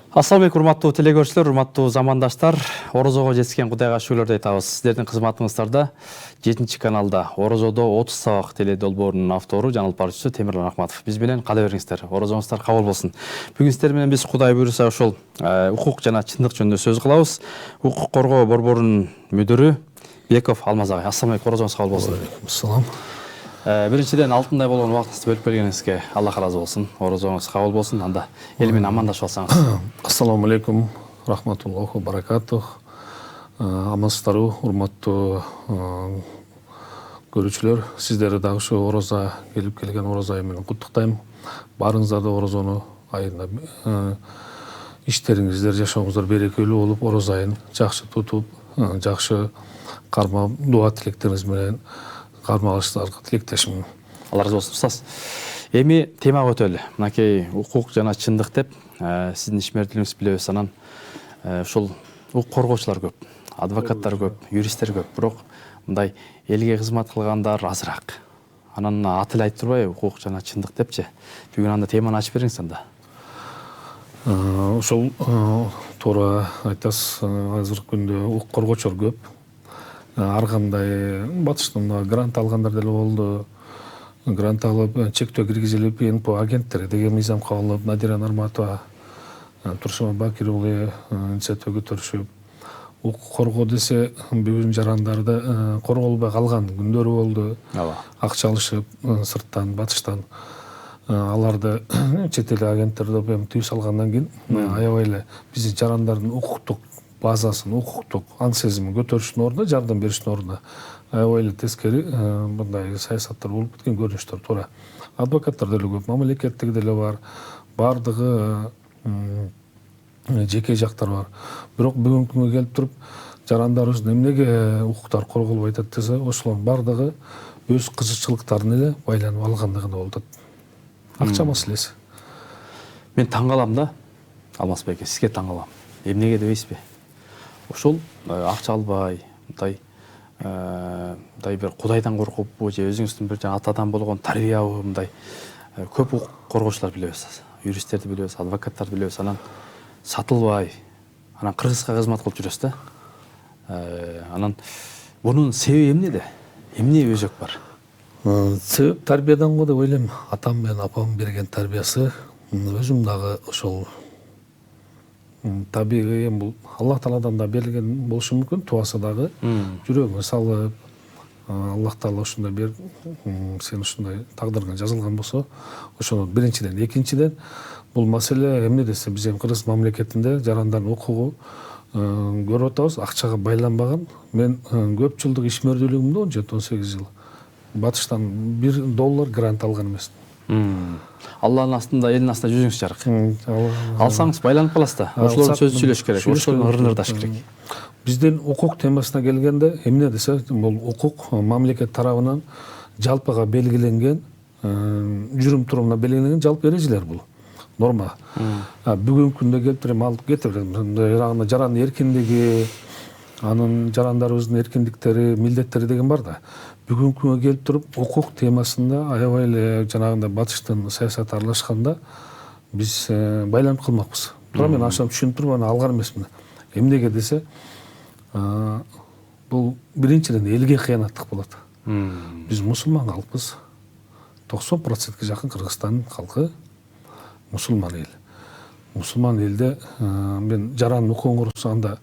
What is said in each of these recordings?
Ассалам алейкум, урматтуу телекөрүүчүлөр, урматтуу замандаштар. Орозого жетишкен Кудайга шүгүрлөр айтабыз. Сиздердин кызматыңыздарда 7-каналда Орозодо 30 сабак теле долбоорунун автору, жаңылтпаруучусу Темирлан Ахматов. Биз менен кала бериңиздер. Орозоңуздар кабыл болсун. Бүгүн сиздер менен биз Кудай буйруса ошол укук жана чындык жөнүндө сөз кылабыз. Укук коргоо борборунун мүдүрү Беков Алмаз агай. Ассалам алейкум, Орозоңуз кабыл болсун. Ассалам. Биринчиден алтындай болгон убактыңызды бөлүп бергениңизге Аллах ыраазы болсун. Орозоңуз кабыл болсун. Анда эл менен амандашып алсаңыз. Ассаламу алейкум, рахматуллаху баракатух. Амансыздарбы, урматтуу көрүүчүлөр. Сиздерди дагы ушу ороза келип келген ороза айы менен куттуктайм. Баарыңыздарды орозону айында иштериңиздер, жашооңуздар берекелүү болуп, ороза айын жакшы тутуп, жакшы кармап, дуа тилектериңиз менен кармалышыңыздарга тилектешмин. Алла ыраазы болсун. Устаз, эми темага өтөлү. Мынакей укук жана чындык деп сиздин ишмердүүлүгүңүз билебиз. Анан ушул укук коргоочулар көп, адвокаттар көп, юристтер көп. Бирок мындай элге кызмат кылгандар азыраак. Анан аты эле айтып турбайбы, укук жана чындык депчи. Бүгүн анда теманы ачып бериңиз анда. Ошол туура айтасыз. Азыркы күндө укук коргоочулар көп. Ар кандай батыштан грант алгандар деле болду. Грант алып, чектөө киргизилип, НПО агенттери деген мыйзам кабылып, Надира Нарматова, Турсунбай Бакир уулу инициатива көтөрүшүп, укук коргоо десе бүгүн жарандарды корголбой калган күндөрү болду. Акча алышып сырттан, батыштан аларды чет эл агенттерди түйүп салгандан кийин аябай эле биздин жарандардын укуктук базасын, укуктук аң сезимин көтөрүштүн ордуна, жардам бериштин ордуна аябай эле тескери мындай саясаттар болуп кеткен көрүнүштөр туура. Адвокаттар деле көп, мамлекеттик деле бар, баардыгы жеке жактар бар. Бирок бүгүнкү күнгө келип туруп, жарандарыбыздын эмнеге укуктары корголбой атат десе, ошолордун баардыгы өз кызыкчылыктарын эле байланып алгандыгында болуп атат. Акча маселеси. Мен таң калам да, Алмаз байке, сизге таң калам. Эмнеге дебейсизби? Ошол акча албай, мындай бир Кудайдан коркуппу же өзүңүздүн бир атадан болгон тарбиябы, мындай көп укук коргоочулар билебиз, юристтерди билебиз, адвокаттарды билебиз. Анан сатылбай, анан кыргызга кызмат кылып жүрөсүз да. Анан бунун себеби эмнеде? Эмне өзөк бар? Себеп тарбиядан го деп ойлойм. Атам менен апам берген тарбиясы, өзүм дагы ошол табигый, бул Аллах Тааладан да берилген болушу мүмкүн, туаса дагы жүрөгүңө салып, Аллах Таала ушундай бер, сен ушундай тагдырыңа жазылган болсо, ошону биринчиден, экинчиден бул маселе эмне десе, биз эми кыргыз мамлекетинде жарандардын укугу көрүп атабыз, акчага байланбаган. Мен көп жылдык ишмердүүлүгүмдө 17-18 жыл батыштан $1 грант алган эмесмин. Алланын астында, элдин астында жүзүңүз жарык. Алсаңыз байланып каласыз да. Ошолордун сөзү сүйлөш керек, ошолордун ырын ырдаш керек. Биздин укук темасына келгенде эмне десе, бул укук мамлекет тарабынан жалпыга белгиленген, жүрүм турумуна белгиленген жалпы эрежелер бул. Норма. Бүгүнкү күндө келип туруп алып кетип, жарандын эркиндиги, анын жарандарыбыздын эркиндиктери, милдеттери деген бар да. Бүгүнкү күнгө келип туруп, укук темасында аябай эле жанагындай батыштын саясаты аралашканда биз байланып калмакпыз. Туура мен ашам түшүнүп туруп аны алган эмесмин. Эмнеге десе, бул биринчиден элге кыянаттык болот. Биз мусулман калкпыз. 90%ге жакын Кыргызстандын калкы мусулман эл. Мусулман элде мен жарандын укугун корусо анда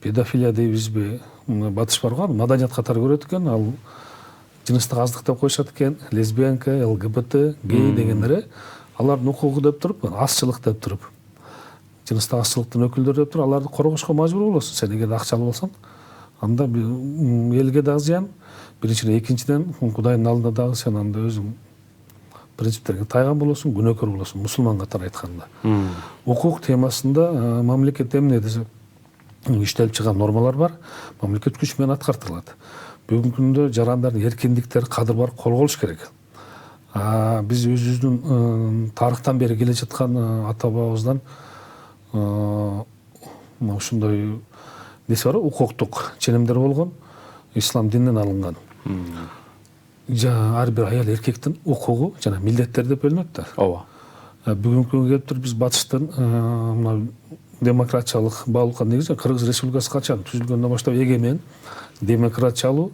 педофилия дейбизби, батыш бар го, маданият катары көрөт экен, ал жыныстык аздык деп коюшат экен, лесбиянка, ЛГБТ, гей дегендери, алардын укугу деп туруп, азчылык деп туруп, жыныстык азчылыктын өкүлдөрү деп туруп, аларды коргошко мажбур болосуң. Сен эгерде акча алып алсаң, анда элге дагы зыян, биринчиден, экинчиден Кудайдын алдында дагы сен анда өзүң принциптерге тайган болосуң, күнөөкөр болосуң, мусулман катары айтканда. Укук темасында мамлекет эмне десе, иштелип чыган нормалар бар, мамлекет күч менен аткартылат. Бүгүнкү күндө жарандардын эркиндиктери кадыр бар, колголуш керек. Биз өзүбүздүн тарыхтан бери келе жаткан ата бабабыздан ушундай несе бар, укуктук ченемдер болгон, ислам дининен алынган. Ар бир аял эркектин укугу жана милдеттери деп бөлүнөт да. Ооба. бүгүнкү күнгө келип туруп биз батыштын мына демократиялык баалыкка негизи Кыргыз Республикасы качан түзүлгөндөн баштап эгемен демократиялуу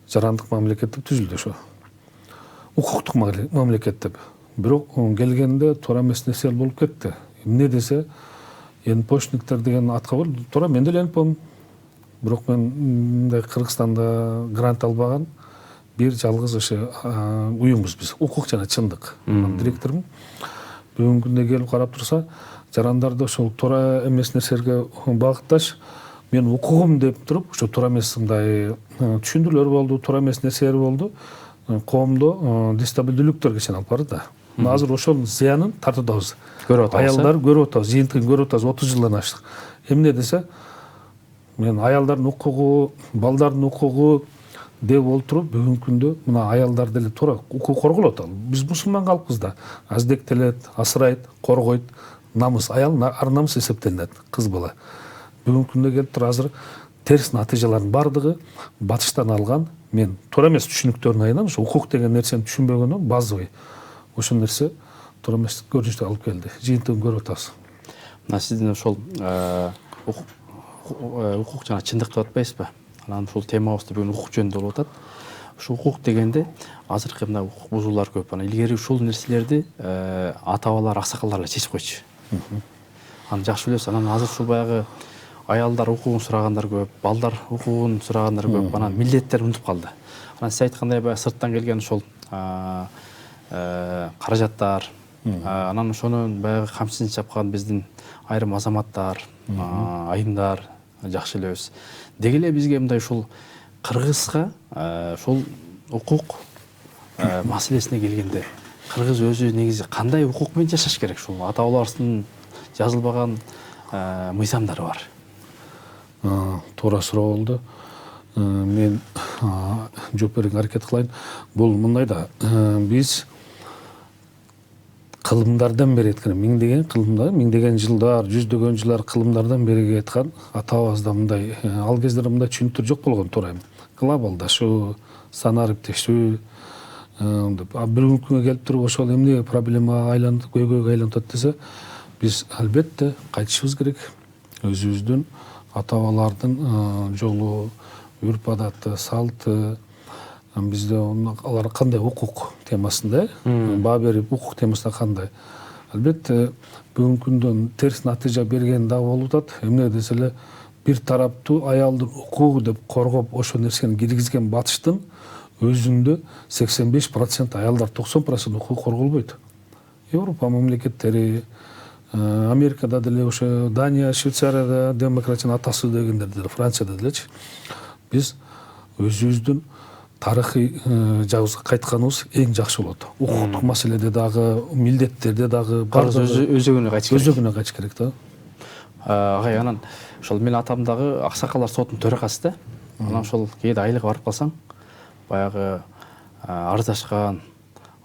жарандык мамлекет деп түзүлдү, ошо укуктук мамлекет деп. Бирок келгенде туура эмес нерселер болуп кетти. Эмне десе НПОшниктер деген атка коюлду. Туура мен деле НПОмун. Бирок мен мындай Кыргызстанда грант албаган бир жалгыз ошо уюмбуз биз. Укук жана чындык директормун. Бүгүнкү күндө келип карап турса, жарандарды ошол туура эмес нерселерге багытташ, мен укугум деп туруп, ошо туура эмес мындай түшүндүрүүлөр болду, туура эмес нерселер болду. Коомдо дестабилдүүлүктөргө чейин алып барды да. Азыр ошонун зыянын тартып атабыз. Көрүп атабыз. Аялдар көрүп атабыз, жыйынтыгын көрүп атабыз. 30 жылдан аштык. Эмне десе, мен аялдардын укугу, балдардын укугу деп олтуруп, бүгүнкү күндө мына аялдар деле туура укугу корголот. Биз мусулман калкпыз да. Аздектелет, асырайт, коргойт. Намыс, аял ар намыс эсептелинет, кыз бала. Бүгүнкү күндө келип туруп азыр терс натыйжалардын бардыгы батыштан алган. Мен туура эмес түшүнүктөрүн айынан ошо укук деген нерсени түшүнбөгөнүм базовый. Ошол нерсе туура эмес көрүнүштү алып келди. Жыйынтыгын көрүп атабыз. Мына сиздин ошол укук жана чындык деп атпайсызбы? Анан ушул темабызды бүгүн укук жөнүндө болуп атат. Ушул укук дегенде азыркы мына укук бузуулар көп. Анан илгери ушул нерселерди ата-бабалар, аксакалдар эле чечип койчу. Аны жакшы билесиз. Анан азыр ушул баягы аялдар укугун сурагандар көп, балдар укугун сурагандар көп. Анан милдеттер унутуп калды. Анан сиз айткандай баягы сырттан келген ошол каражаттар, анан ошонун баягы камчысын чапкан биздин айрым азаматтар, айымдар жакшы элебиз. Деги эле бизге мындай ушул Кыргызга ушул укук маселесине келгенде кыргыз өзү негизи кандай укук менен жашаш керек? Ушул ата-бабаларыбыздын жазылбаган мыйзамдары бар. Туура суроо болду. Мен жооп берүүгө аракет кылайын. Бул мындай да, биз кылымдардан бери айткан, миңдеген жылдар, жүздөгөн жылдар кылымдардан бери айткан ата-бабабызда мындай ал кездерде мындай түшүнүктөр жок болгон туура эми. Глобалдашуу, сан ариптешүү деп. Бүгүнкү күнгө келип туруп ошол эмне проблемага айланып, көйгөйгө айланып атат десе, биз албетте кайтышыбыз керек. Өзүбүздүн ата-бабалардын жолу, үрп адаты, салты, бизде алар кандай укук темасында, баа берип укук темасында кандай. Албетте бүгүнкү күндө терс натыйжа берген да болуп атат. Эмне десе эле бир тараптуу аялдын укугу деп коргоп ошол нерсени киргизген батыштын өзүндө 85% аялдар, 90% укугу корголбойт. Европа мамлекеттери, Америкада деле ошо Дания, Швейцарияда демократиянын атасы дегендер деле, Францияда делечи. Биз өзүбүздүн тарыхый жагыбызга кайтканыбыз эң жакшы болот. Укуктук маселеде дагы, милдеттерде дагы өзөгүнө кайтыш керек. Өзөгүнө кайтыш керек да. Агай, анан ошол менин атам дагы аксакалдар сотунун төрагасы да. Анан ошол кээде айлык барып калсаң, баягы арыздашкан,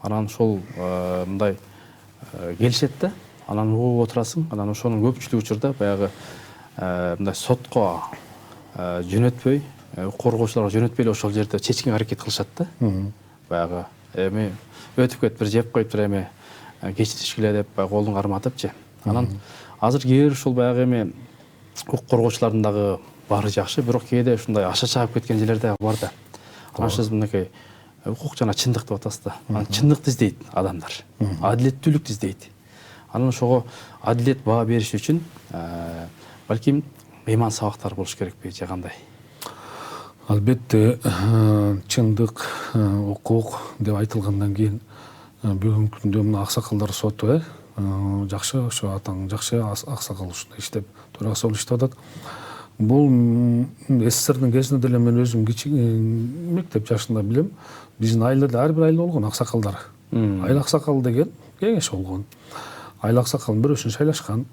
анан ошол мындай келишет да. Анан угуп отурасың, анан ошонун көпчүлүк учурда баягы мындай сотко жөнөтпөй, коргоочуларга жөнөтпөй эле ошол жерде чечкенге аракет кылышат да. Баягы эми өтүп кетип бир жеп коюп туруп эми кечиришкиле деп колун карматыпчы. Анан азыр кээ бир ушул баягы эми укук коргоочулардын дагы баары жакшы, бирок кээде ушундай аша чаап кеткен жерлер дагы бар да. Анан сиз мынакей укук жана чындык деп атасыз да. Анан чындыкты издейт адамдар, адилеттүүлүктү издейт. Анан ошого адилет баа бериш үчүн балким ыйман сабактар болуш керекпи же кандай? Албетте чындык, укук деп айтылгандан кийин бүгүнкү күндө мына аксакалдар соту жакшы, ошо атаң жакшы аксакал ушундай иштеп, төрагасы болуп иштеп атат. Бул СССРдин кезинде деле мен өзүм мектеп жашында билем. Биздин айылда ар бир айылда болгон аксакалдар. Айыл аксакал деген кеңеш болгон. Айыл аксакалын бирөөсүн шайлашкан,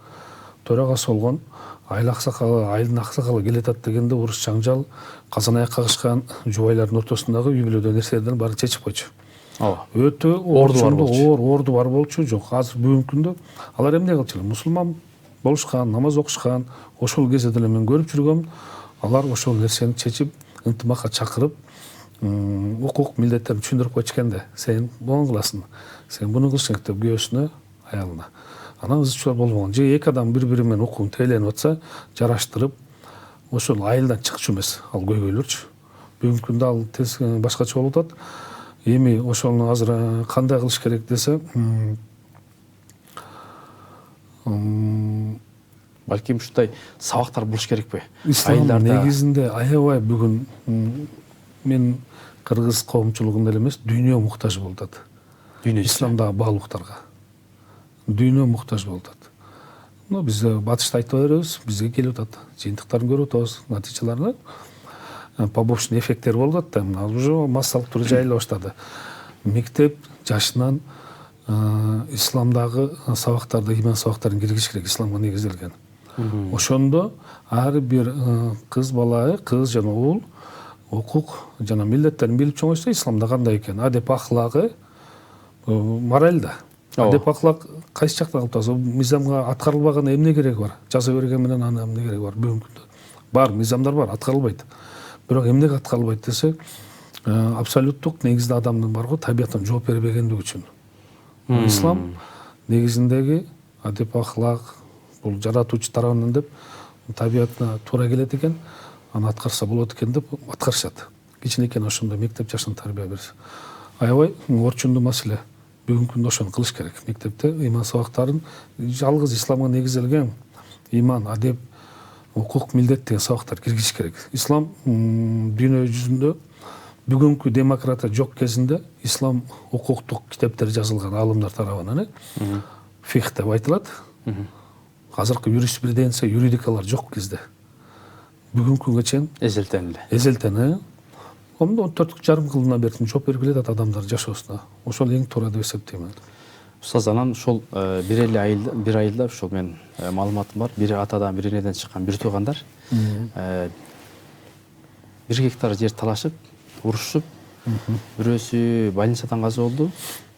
төрагасы болгон. Айыл аксакалы, айылдын аксакалы келатат дегенде уруш жаңжал, казан аяк кагышкан жубайлардын ортосундагы үй бүлөдө нерселердин баарын чечип койчу. Өтө орду бар болчу. Жок, азыр бүгүнкү күндө алар эмне кылчу? Мусулман болушкан, намаз окушкан. Ошол кезде деле мен көрүп жүргөм. Алар ошол нерсени чечип, ынтымакка чакырып, укук милдеттерин түшүндүрүп койчу экенде. Сен буну кыласың, сен буну кылышың деп күйөөсүнө аялына. Анан ызчылар болбогон. Же эки адам бири-бири менен укугун тейленип атса, жараштырып, ошол айылдан чыкчу эмес, ал көйгөйлөрчү. Бүгүнкү күндө ал тез башкача болуп атат. Эми ошону азыр кандай кылыш керек десе, балким ушундай сабактар болуш керекпи? Ислам негизинде аябай бүгүн мен кыргыз коомчулугунда эле эмес, дүйнө муктаж болуп атат. Исламдагы баалуулуктарга. Дүйнө муктаж болуп атат. Биз батышта айтып беребиз, бизге келип атат. Жыйынтыктарын көрүп атабыз, натыйжаларын. Побочный эффекттер болуп атат. Ал уже массалык түрдө жайыла баштады. Мектеп жашынан исламдагы сабактарды, иман сабактарын киргизиш керек, исламга негизделген. Ошондо ар бир кыз бала, кыз жана уул укук жана милдеттерин билип чоңойса, исламда кандай экен, адеп ахлагы, мораль да. Адеп ахлак кайсы жактан калып атабыз? Мыйзамга аткарылбаган эмне кереги бар? Жаза берген менен аны эмне кереги бар? Бүгүнкү күндө бар мыйзамдар бар, аткарылбайт. Бирок эмнеге аткарылбайт десе, абсолюттук негизде адамдын барго табиятына жооп бербегендиги үчүн. Ислам негизиндеги адеп ахлак бул жаратуучу тарабынан деп табиятына туура келет экен, аны аткарса болот экен деп аткарышат. Кичинекей ошондой мектеп жашынан тарбия берсе. Аябай орчундуу маселе. Бүгүнкү күндө ошону кылыш керек. Мектепте иман сабактарын жалгыз исламга негизделген иман, адеп, укук, милдет деген сабактар киргизиш керек. Ислам дүйнө жүзүндө бүгүнкү демократия жок кезинде ислам укуктук китептер жазылган аалымдар тарабынан, фих деп айтылат. Азыркы юриспруденция, юридикалар жок кезде. Бүгүнкү күнгө чейин эзелтен Онда 14,5 жылына бертин жооп берип келет адамдар жашоосуна. Ошол эң туура деп эсептейм. Устаз, анан ошол бир айылда ошол мен маалыматым бар, бир атадан бир энеден чыккан бир туугандар 1 гектар жер талашып, урушуп, бирөөсү больницадан казы болду,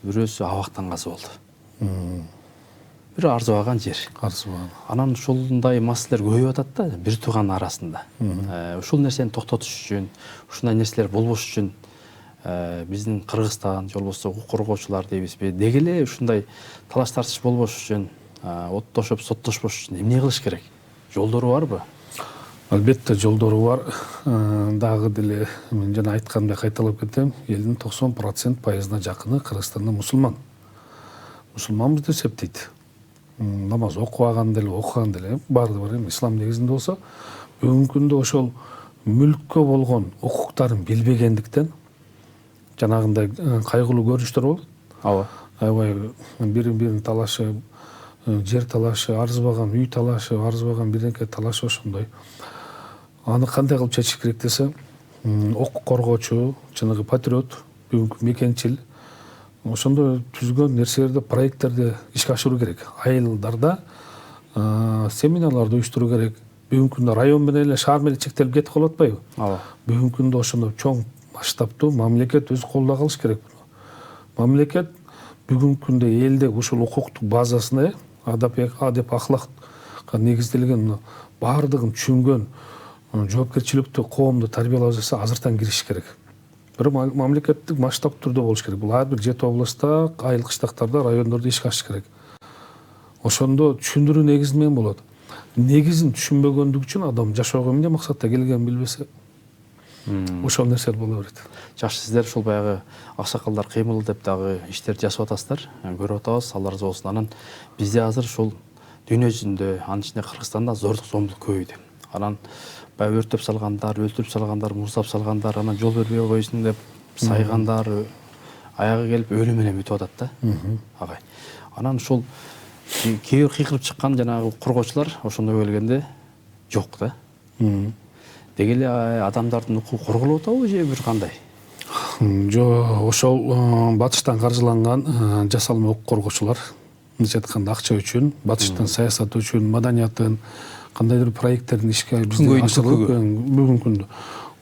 бирөөсү абактан казы болду. Бир арзыбаган жер. Анан ошолундай маселелер көбөйүп атат да бир тууган арасында. Ушул нерсени токтотуш үчүн, ушундай нерселер болбош үчүн биздин Кыргызстан же болбосо укук коргоочулар дейбизби, деги эле ушундай талаш тартыш болбош үчүн, оттошуп, соттошпош үчүн эмне кылыш керек? Жолдору барбы? Албетте жолдору бар. Дагы деле мен жана айткандой кайталап кетем, элдин 90% жакыны Кыргызстанда мусулман. Мусулманбыз деп эсептейт. Намаз окубаган деле, окуган деле баардыгы бар. Ислам негизинде болсо, бүгүнкү күндө ошол мүлккө болгон укуктарын билбегендиктен жанагындай кайгылуу көрүнүштөр болот. Аябай бири-бирин талашы, жер талашы, арзыбаган үй талашы, арзыбаган биринке талашы ошондой. Аны кандай кылып чечиш керек десе, укук коргоочу, чыныгы патриот, бүгүнкү мекенчил ошондо түзгөн нерселерди, проекттерди ишке ашыруу керек. Айылдарда семинарларды уюштуруу керек. Бүгүнкү күндө район менен эле, шаар менен чектелип кетип калып атпайбы? Бүгүнкү күндө ошондой чоң масштабтуу мамлекет өзү колдоп алыш керек. Мамлекет бүгүнкү күндө элде ушул укуктук базасына адеп ахлакка негизделген баардыгын түшүнгөн жоопкерчиликтүү коомду тарбиялап жатса азыртан кириш керек. Бирок мамлекеттик масштаб түрдө болуш керек. Бул ар бир 7 областта, айыл кыштактарда, райондордо ишке ашыш керек. Ошондо түшүндүрүү негизи менен болот. Негизин түшүнбөгөндүгү үчүн адам жашоого эмне максатта келгенин билбесе, ошол нерсе боло берет. Жакшы, сиздер ушул баягы аксакалдар кыймыл деп дагы иштерди жасап атасыздар. Көрүп атабыз, Алла разы болсун. Анан бизде азыр ушул дүйнө жүзүндө, анын ичинде Кыргызстанда зордук зомбулук көбөйдү. Анан баягы өртөп салгандар, өлтүрүп салгандар, муздап салгандар, анан жол бербей койсун деп сайгандар, аягы келип өлүм менен бүтүп атат да. Агай. Анан ушул кээ бир кыйкырып чыккан жанагы коргоочулар ошондой келгенде жок да. Деги эле адамдардын укугу корголуп атабы же бир кандай? Жок, ошол батыштан каржыланган жасалма укук коргоочулар, мындайча айтканда акча үчүн, батыштын саясаты үчүн, маданиятын, кандайдыр проекттерин ишке ашырып бүгүнкү күндө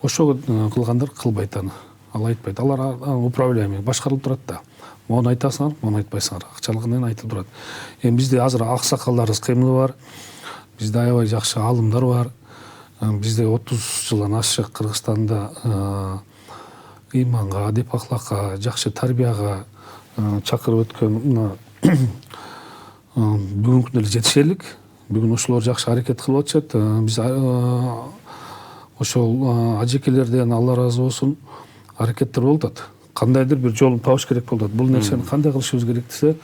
ошого кылгандар кылбайт аны. Ал айтпайт. Алар управляемый башкарылып турат да. Мону айтасыңар, мону айтпайсыңар. Акчалык менен айтылып турат. Эми бизде азыр аксакалдарыбыз кыймылы бар. Бизде аябай жакшы аалымдар бар. Бизде 30 жылдан ашык Кыргызстанда иманга, адеп ахлакка, жакшы тарбияга чакырып өткөн бүгүнкү деле жетишерлик. Бүгүн ошолор жакшы аракет кылып атышат. Биз ошол ажекелерден Алла ыраазы болсун аракеттер болуп атат. Кандайдыр бир жолун табыш керек болуп атат. Бул нерсени кандай кылышыбыз керек десе,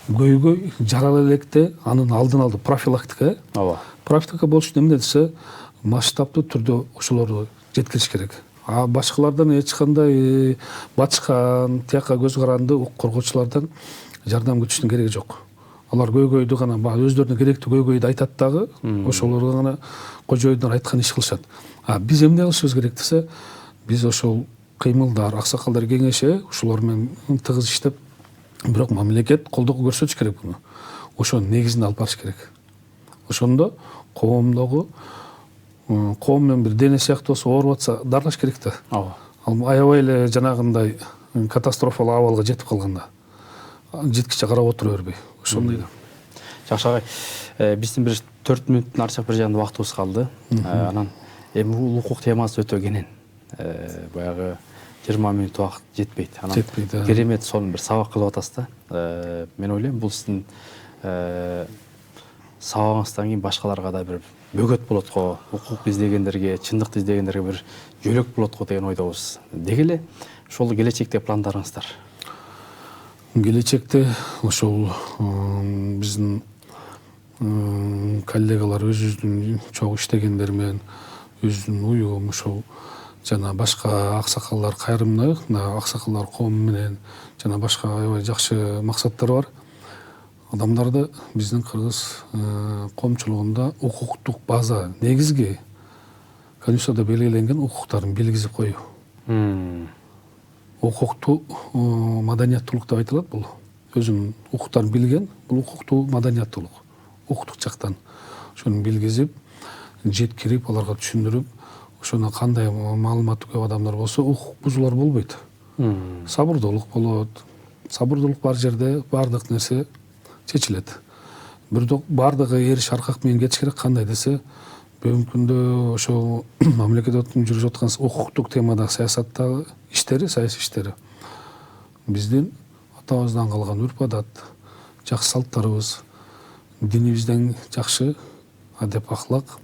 көйгөй жарала электе анын алдын алды, профилактика. Ооба. Профилактика болуш үчүн эмне десе, масштабтуу түрдө ошолорду жеткириш керек. А башкалардан эч кандай бачкан, тияка көз каранды укук коргоочулардан жардам күтүштүн кереги жок. Алар көйгөйдү гана өздөрүнө керектүү көйгөйдү айтат дагы, ошолорго гана кожоюндар айткан иш кылышат. Биз эмне кылышыбыз керек десе, биз ошол кыймылдар, аксакалдар кеңеши ошолор менен тыгыз иштеп, бирок мамлекет колдоо көрсөтүш керек буну. Ошонун негизинде алып барыш керек. Ошондо коомдогу коом менен бир дене сыяктуу болсо ооруп атса дарылаш керек да. Ооба. Ал аябай эле жанагындай катастрофалык абалга жетип калганда жеткиче карап отура бербей, ошондой да. Жакшы агай, биздин бир 4 мүнөттүн арчак бир жагында убактыбыз калды. Анан эми бул укук темасы өтө кенен. Баягы 20 мүнөт убакыт жетпейт. Анан керемет сонун бир сабак кылып атасыз да. Мен ойлойм, бул сиздин сабагыңыздан кийин башкаларга да бир бөгөт болот го, укук издегендерге, чындыкты издегендерге бир жөлөк болот го деген ойдобуз. Деги эле ошол келечекте пландарыңыздар? Келечекте ошол биздин коллегалар өзүбүздүн чогуу иштегендер менен өзүнүн уюм ошол жана башка аксакалдар кайрымдуу аксакалдар коому менен жана башка аябай жакшы максаттар бар. Адамдарды биздин кыргыз коомчулугунда укуктук база, негизги Конституцияда белгиленген укуктарын белгизип коюу. Укуктуу маданияттуулук деп айтылат бул. Өзүнүн укуктарын билген, бул укуктуу маданияттуулук. Укуктук жактан ошону билгизип, жеткирип, аларга түшүндүрүп, ошоно кандай маалыматы көп адамдар болсо укук бузуулар болбойт. Сабырдуулук болот. Сабырдуулук бар жерде баардык нерсе чечилет. Бирок баардыгы эриш аркак менен кетиш керек. Кандай десе, бүгүнкү күндө ошол мамлекеттин жүрүп жаткан укуктук темадагы саясаттагы иштери, саясий иштери биздин атабыздан калган үрп адат, жакшы салттарыбыз, динибизден жакшы адеп ахлак,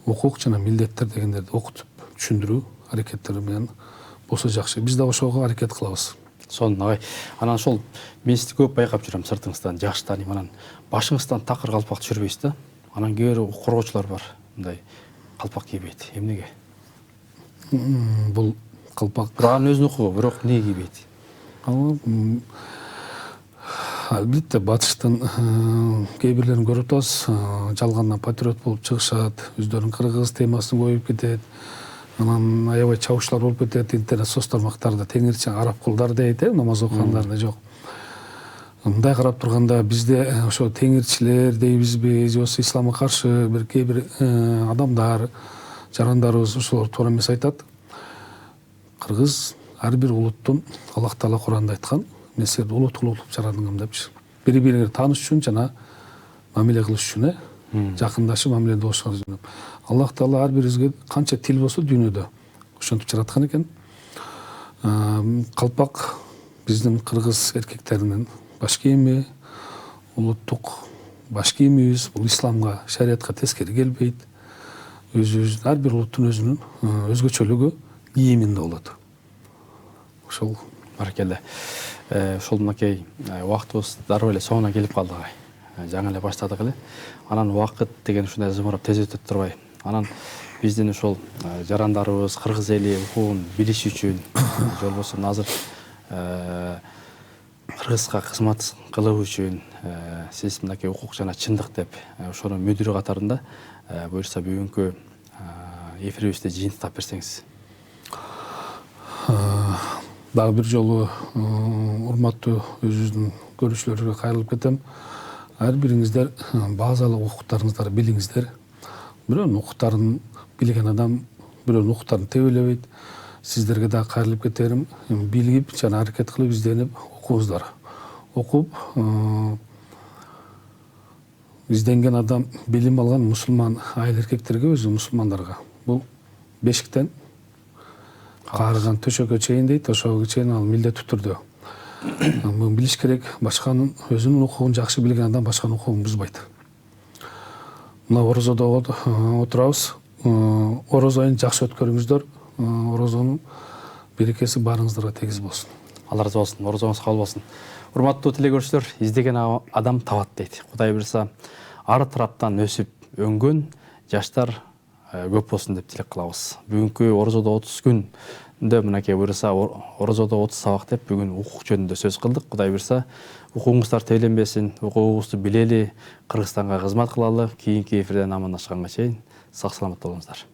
укук жана милдеттер дегендерди окутуп түшүндүрүү аракеттери менен болсо жакшы. Биз да ошого аракет кылабыз. Сонун агай. Анан ошол мен сизди көп байкап жүрөм сыртыңыздан, жакшы тааныйм. Анан башыңыздан такыр калпак түшүрбөйсүз да. Анан кээ бир коргоочулар бар, мындай калпак кийбейт. Эмнеге? Бул калпак Анын өзүнүн укугу, бирок эмнеге кийбейт? Албетте батыштын кээ бирлерин көрүп атабыз, жалгандан патриот болуп чыгышат, өздөрүнүн кыргыз темасын коюп кетет. Анан аябай чабышуулар болуп кетет, интернет соц тармактарда теңирчи араб кулдар дейт, намаз окугандар жок. Мындай карап турганда бизде ошо теңирчилер дейбизби, же болбосо исламга каршы бир кээ бир адамдар, жарандарыбыз ошолор туура эмес айтат. Кыргыз ар бир улуттун Аллах Таала Куранда айткан, мен силерди улут кылып жаратынгам депчи. Бири-бириңерге тааныш үчүн жана мамиле кылыш үчүн, жакындашып мамиледе болушуңар үчүн. Аллах Таала ар бирибизге канча тил болсо дүйнөдө ошентип жараткан экен. Калпак биздин кыргыз эркектеринин баш кийими, улуттук баш кийимибиз, бул исламга, шариятка тескери келбейт. Өзүбүздүн ар бир улуттун өзүнүн өзгөчөлүгү кийиминде болот. Ошол Баракелде. Ошол мынакей убактыбыз дароо эле соңуна келип калды агай. Жаңы эле баштадык эле. Анан убакыт деген ушундай зымырап тез өтөт турбай. Анан биздин ошол жарандарыбыз кыргыз эли укугун билиш үчүн, же болбосо азыр кыргызга кызмат кылуу үчүн сиз мынакей укук жана чындык деп ошонун мүдүрү катарында буюрса бүгүнкү эфирибизде жыйынтыктап берсеңиз. Дагы бир жолу урматтуу өзүбүздүн көрүүчүлөргө кайрылып кетем. Ар бириңиздер базалык укуктарыңыздарды билиңиздер. Бирөөнүн укуктарын билген адам бирөөнүн укуктарын тебелебейт. Сиздерге да кайрылып кетерим. Билип жана аракет кылып изденип окуңуздар. Окуп изденген адам, билим алган мусулман айыл эркектерге, өзү мусулмандарга бул бешиктен каарыган төшөккө чейин дейт, ошого чейин ал милдеттүү түрдө Билиш керек, башканын өзүнүн укугун жакшы билген адам башканын укугун бузбайт. Мына орозодо отурабыз. Орозо айын жакшы өткөрүңүздөр. Орозонун берекеси баарыңыздарга тегиз болсун. Алла разы болсын, орозоңуз кабыл болсын. Урматтуу телекөрүүчүлөр, издеген адам табат дейт. Кудай буйрса, ар тараптан өсүп өнгөн жаштар көп болсун деп тилек кылабыз. Бүгүнкү орозодо 30 күндө мынакей буйрса орозодо 30 сабак деп бүгүн укук жөнүндө сөз кылдык. Кудай буйрса, укугуңуздар тебеленбесин, укугуңузду билели, Кыргызстанга кызмат кылалы. Кийинки эфирден амандашканга чейин сак саламат болуңуздар.